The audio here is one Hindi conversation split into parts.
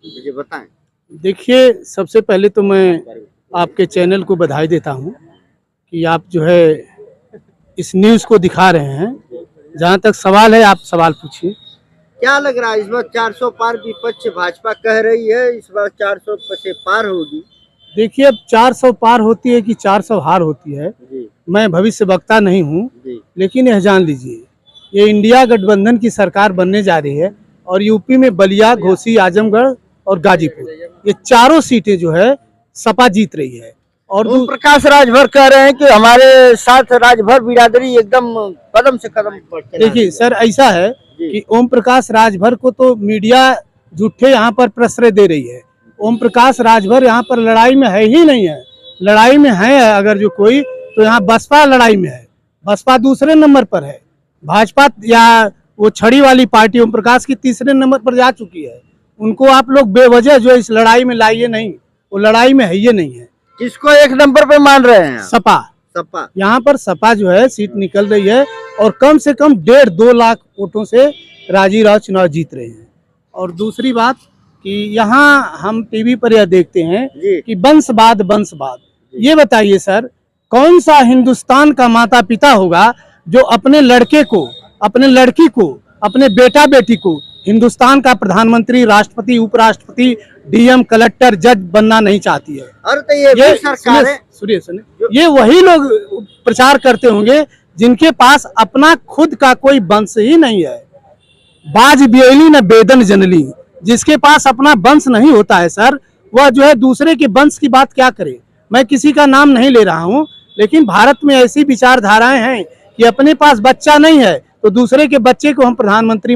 मुझे बताएं। देखिए, सबसे पहले तो मैं आपके चैनल को बधाई देता हूँ कि आप जो है इस न्यूज़ को दिखा रहे हैं। जहाँ तक सवाल है, आप सवाल पूछिए। क्या लग रहा है इस बार 400 पार विपक्ष भाजपा कह रही है, इस बार 400 से पार होगी? देखिए, अब 400 पार होती है कि 400 हार होती है, जी मैं भविष्यवक्ता नहीं हूँ, जी लेकिन यह जान लीजिए, ये इंडिया गठबंधन की सरकार बनने जा रही है और यूपी में बलिया, घोसी, आजमगढ़ और गाजीपुर, ये चारों सीटें जो है सपा जीत रही है। और ओम प्रकाश राजभर कह रहे हैं कि हमारे साथ राजभर बिरादरी एकदम कदम से कदम पर चला रही देखिए है। सर, ऐसा है जी। कि ओम प्रकाश राजभर को तो मीडिया झूठे यहाँ पर प्रश्रय दे रही है। ओम प्रकाश राजभर यहाँ पर लड़ाई में है ही नहीं है। लड़ाई में है अगर जो कोई, तो यहाँ बसपा लड़ाई में है। बसपा दूसरे नंबर पर है, भाजपा या वो छड़ी वाली पार्टी ओम प्रकाश की तीसरे नंबर पर जा चुकी है। उनको आप लोग बेवजह जो इस लड़ाई में लाइए नहीं, वो लड़ाई में है ही नहीं है। किसको एक नंबर पे मान रहे हैं? सपा। सपा। यहाँ पर सपा जो है सीट निकल रही है और कम से कम 1.5-2 लाख वोटों से राजी राव चुनाव जीत रहे हैं। और दूसरी बात कि यहाँ हम टीवी पर यह देखते हैं जी। कि वंशवाद वंशवाद, ये बताइए सर, कौन सा हिंदुस्तान का माता पिता होगा जो अपने लड़के को, अपने लड़की को, अपने बेटा बेटी को हिंदुस्तान का प्रधानमंत्री, राष्ट्रपति, उपराष्ट्रपति, डीएम, कलेक्टर, जज बनना नहीं चाहती है? और तो ये भी सरकार है। सुनिए, ये वही लोग प्रचार करते होंगे जिनके पास अपना खुद का कोई वंश ही नहीं है। बाज बियली न बेदन जनली, जिसके पास अपना वंश नहीं होता है सर, वह जो है दूसरे के वंश की बात क्या करे। मैं किसी का नाम नहीं ले रहा हूँ, लेकिन भारत में ऐसी विचारधाराएं हैं कि अपने पास बच्चा नहीं है तो दूसरे के बच्चे को हम प्रधानमंत्री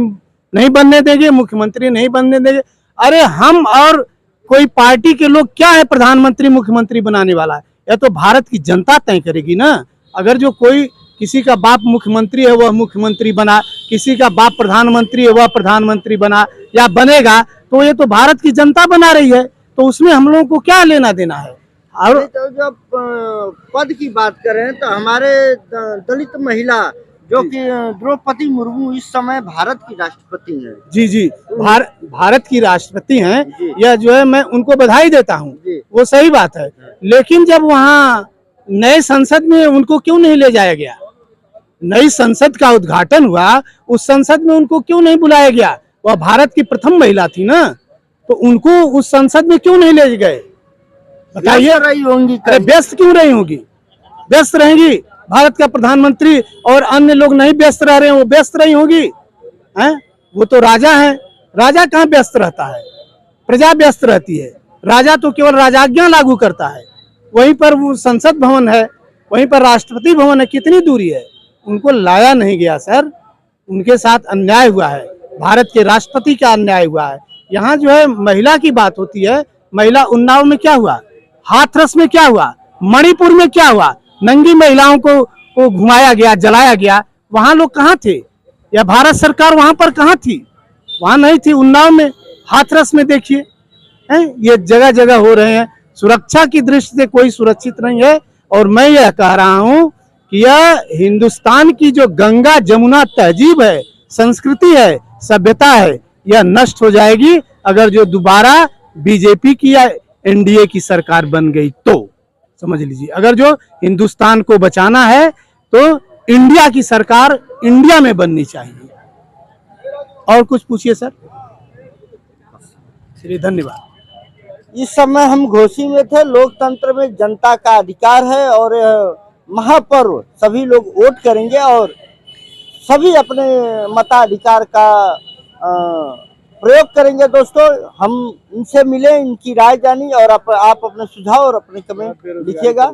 नहीं बनने देंगे, मुख्यमंत्री नहीं बनने देंगे। अरे हम और कोई पार्टी के लोग क्या है प्रधानमंत्री मुख्यमंत्री बनाने वाला है? यह तो भारत की जनता तय करेगी ना। अगर जो कोई, किसी का बाप मुख्यमंत्री है वह मुख्यमंत्री बना, किसी का बाप प्रधानमंत्री है वह प्रधानमंत्री बना या बनेगा, तो ये तो भारत की जनता बना रही है, तो उसमें हम लोगों को क्या लेना देना है? और तो जब पद की बात करें तो हमारे दलित महिला जो कि द्रौपदी मुर्मू इस समय भारत की राष्ट्रपति हैं। जी, भारत की राष्ट्रपति जी। हैं, यह जो है मैं उनको बधाई देता हूँ, जी। वो सही बात है। लेकिन जब वहाँ नए संसद में उनको क्यों नहीं ले जाया गया? नई संसद का उद्घाटन हुआ, उस संसद में उनको क्यों नहीं बुलाया गया? वह भारत की प्रथम महिला थी ना, तो उनको उस संसद में क्यों नहीं ले गए? बताइए। रही होंगी। अरे व्यस्त क्यों रही होगी? व्यस्त रहेंगी। भारत का प्रधानमंत्री और अन्य लोग नहीं व्यस्त रह रहे हैं, वो व्यस्त रही होगी हैं? वो तो राजा है। राजा कहाँ व्यस्त रहता है? प्रजा व्यस्त रहती है। राजा तो केवल राजाज्ञा लागू करता है। वहीं पर वो संसद भवन है, वहीं पर राष्ट्रपति भवन है, कितनी दूरी है? उनको लाया नहीं गया सर। उनके साथ अन्याय हुआ है, भारत के राष्ट्रपति का अन्याय हुआ है। यहाँ जो है महिला की बात होती है, महिला उन्नाव में क्या हुआ, हाथरस में क्या हुआ, मणिपुर में क्या हुआ, नंगी महिलाओं को घुमाया गया, जलाया गया, वहां लोग कहाँ थे? या भारत सरकार वहां पर कहाँ थी? वहां नहीं थी। उन्नाव में, हाथरस में देखिए, ये जगह जगह हो रहे हैं। सुरक्षा की दृष्टि से कोई सुरक्षित नहीं है। और मैं यह कह रहा हूं कि यह हिंदुस्तान की जो गंगा जमुना तहजीब है, संस्कृति है, सभ्यता है, यह नष्ट हो जाएगी अगर जो दोबारा बीजेपी की या एनडीए की सरकार बन गई तो। समझ लीजिए, अगर जो हिंदुस्तान को बचाना है तो इंडिया की सरकार इंडिया में बननी चाहिए। और कुछ पूछिए सर। चलिए, धन्यवाद। इस समय हम घोसी में थे। लोकतंत्र में जनता का अधिकार है और महापर्व, सभी लोग वोट करेंगे और सभी अपने मताधिकार का प्रयोग करेंगे। दोस्तों, हम इनसे मिले, इनकी राय जानी और आप अपने सुझाव और अपने कमेंट लिखिएगा।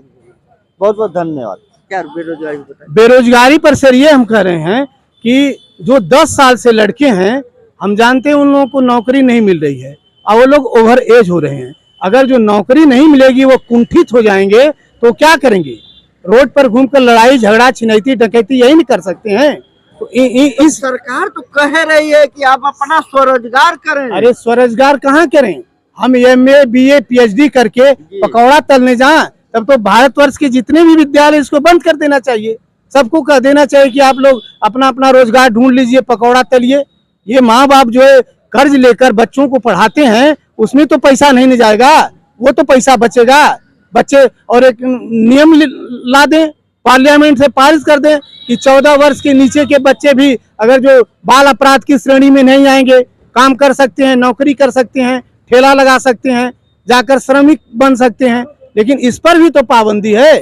बहुत बहुत धन्यवाद। क्या बेरोजगारी बताएं? बेरोजगारी पर सर ये हम कह रहे हैं कि जो 10 साल से लड़के हैं, हम जानते हैं उन लोगों को नौकरी नहीं मिल रही है और वो लोग ओवर एज हो रहे हैं। अगर जो नौकरी नहीं मिलेगी, वो कुंठित हो जाएंगे, तो क्या करेंगे? रोड पर घूमकर लड़ाई झगड़ा, छिनैती डकैती यही नहीं कर सकते हैं। तो इस सरकार तो कह रही है कि आप अपना स्वरोजगार करें। अरे स्वरोजगार कहाँ करें? हम MA BA PhD करके पकौड़ा तलने जाएं, तब तो भारतवर्ष के जितने भी विद्यालय इसको बंद कर देना चाहिए। सबको कह देना चाहिए कि आप लोग अपना अपना रोजगार ढूंढ लीजिए, पकौड़ा तलिए। ये माँ बाप जो है कर्ज लेकर बच्चों को पढ़ाते हैं, उसमें तो पैसा नहीं जाएगा, वो तो पैसा बचेगा। बच्चे और एक नियम ला दें, पार्लियामेंट से पारित कर दें कि 14 वर्ष के नीचे के बच्चे भी अगर जो बाल अपराध की श्रेणी में नहीं आएंगे, काम कर सकते हैं, नौकरी कर सकते हैं, ठेला लगा सकते हैं, जाकर श्रमिक बन सकते हैं। लेकिन इस पर भी तो पाबंदी है।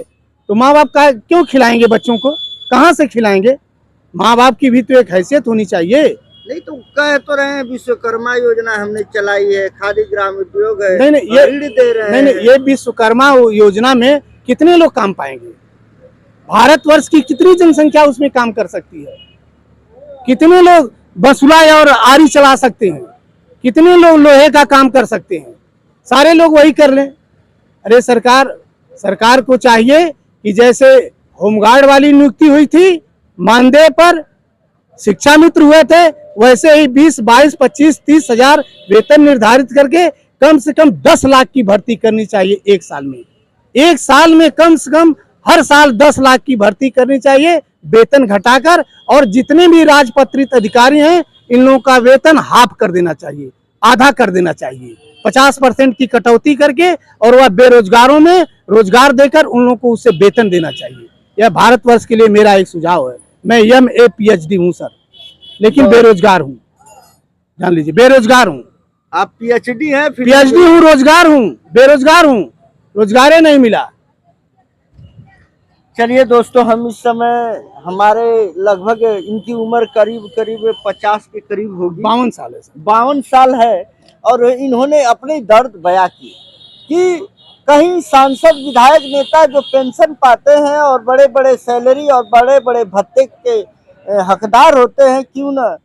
तो माँ बाप का क्यों खिलाएंगे बच्चों को, कहाँ से खिलाएंगे? माँ बाप की भी तो एक हैसियत होनी चाहिए। नहीं तो कह तो रहे हैं विश्वकर्मा योजना हमने चलाई है, खादी ग्राम उद्योग है, नहीं नहीं, ये ऋण दे रहे नहीं हैं। नहीं, ये विश्वकर्मा योजना में कितने लोग काम पाएंगे? भारतवर्ष की कितनी जनसंख्या उसमें काम कर सकती है? कितने लोग बसुला और आरी चला सकते हैं? कितने लोग लोहे का काम कर सकते हैं? सारे लोग वही कर लें। अरे सरकार को चाहिए कि जैसे होमगार्ड वाली नियुक्ति हुई थी, मानदेय पर शिक्षा मित्र हुए थे, वैसे ही 20, 22, 25, 30 हजार वेतन निर्धारित करके कम से कम 10 लाख की भर्ती करनी चाहिए एक साल में। एक साल में कम से कम हर साल 10 लाख की भर्ती करनी चाहिए, वेतन घटाकर। और जितने भी राजपत्रित अधिकारी हैं, इन लोगों का वेतन हाफ कर देना चाहिए, आधा कर देना चाहिए, 50% की कटौती करके, और वह बेरोजगारों में रोजगार देकर उन लोगों को उससे वेतन देना चाहिए। यह भारतवर्ष के लिए मेरा एक सुझाव है। मैं MA PhD हूँ सर, लेकिन बेरोजगार हूँ, जान लीजिए, बेरोजगार हूँ। आप PhD हैं? PhD हूँ, रोजगार हूँ, बेरोजगार हूँ, रोजगार नहीं मिला। चलिए दोस्तों, हम इस समय हमारे लगभग इनकी उम्र करीब 50 के करीब होगी, 52 साल है सर। 52 साल है। और इन्होंने अपनी दर्द बयां की कि कहीं सांसद, विधायक, नेता जो पेंशन पाते हैं और बड़े बड़े सैलरी और बड़े बड़े भत्ते के हकदार होते हैं, क्यों न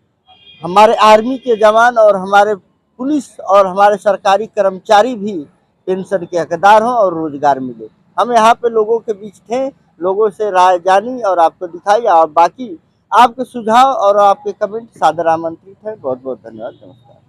हमारे आर्मी के जवान और हमारे पुलिस और हमारे सरकारी कर्मचारी भी पेंशन के हकदार हों और रोजगार मिले। हम यहाँ पे लोगों के बीच थे, लोगों से राय जानी और आपको दिखाई। और बाकी आपके सुझाव और आपके कमेंट सादर आमंत्रित है। बहुत बहुत धन्यवाद, नमस्कार।